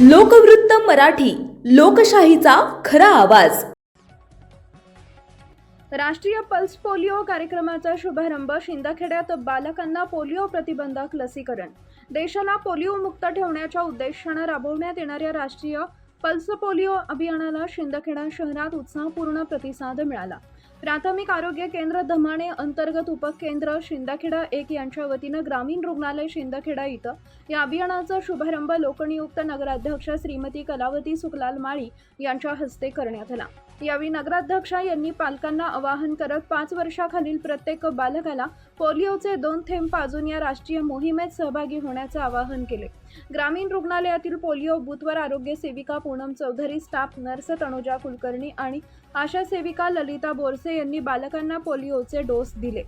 लोकवृत्त मराठी, लोकशाहीचा खरा आवाज। राष्ट्रीय पल्स पोलिओ कार्यक्रमाचा शुभारंभ। शिंदखेड्यात बालकांना पोलिओ प्रतिबंधक लसीकरण। देशाला पोलिओ मुक्त ठेवण्याच्या उद्देशाने राबवण्यात येणाऱ्या राष्ट्रीय पल्स पोलिओ अभियानाला शिंदखेडा शहरात उत्साहपूर्ण प्रतिसाद मिळाला। प्राथमिक आरोग्य केंद्र धमाणे अंतर्गत उपकेंद्र शिंदखेडा 1 यांच्या वतीने ग्रामीण रुग्णालय शिंदखेडा इथं या अभियानाचा शुभारंभ लोकनियुक्त नगराध्यक्ष श्रीमती कलावती सुखलाल माळी यांच्या हस्ते करण्यात आला। यावेळी नगराध्यक्षा यांनी पालकांना आवाहन करत 5 वर्षाखालील प्रत्येक बालकाला पोलिओचे 2 थेंब पाजून या राष्ट्रीय मोहिमेत सहभागी होण्याचे आवाहन केले। ग्रामीण रुग्णालयातील पोलिओ बूथवर आरोग्य सेविका पूनम चौधरी, स्टाफ नर्स तनुजा कुलकर्णी आणि आशा सेविका ललिता बोरसे यांनी बालकांना पोलिओचे डोस दिले।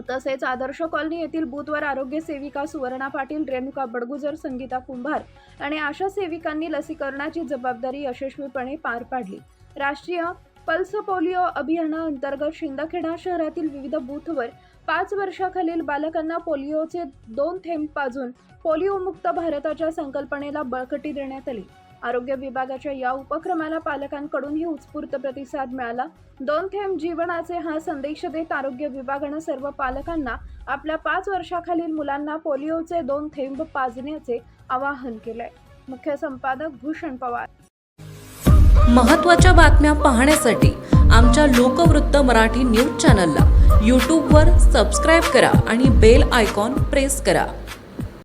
तसेच आदर्श कॉलनी येथील बूथवर आरोग्य सेविका सुवर्णा पाटील, रेणुका बडगुजर, संगीता कुंभार आणि आशा सेविकांनी लसीकरणाची जबाबदारी यशस्वीपणे पार पाडली। राष्ट्रीय पल्स पोलिओ अभियानाअंतर्गत शिंदखेडा शहरातील विविध बूथवर 5 वर्षाखालील बालकांना पोलिओचे 2 थेंब पाजून पोलिओ मुक्त भारताच्या संकल्पनेला बळकटी देण्यात आली। आरोग्य विभागाच्या या उपक्रमाला पालकांकडूनही उत्स्फूर्त प्रतिसाद मिळाला। 2 थेंब जीवनाचे हा संदेश देत आरोग्य विभागाने सर्व पालकांना आपल्या 5 वर्षाखालील मुलांना पोलिओचे 2 थेंब पाजण्याचे आवाहन केले। मुख्य संपादक भूषण पवार। महत्त्वाच्या बातम्या पाहण्यासाठी आमच्या लोकवृत्त मराठी न्यूज चॅनलला यूट्यूबवर सबस्क्राईब करा आणि बेल आयकॉन प्रेस करा।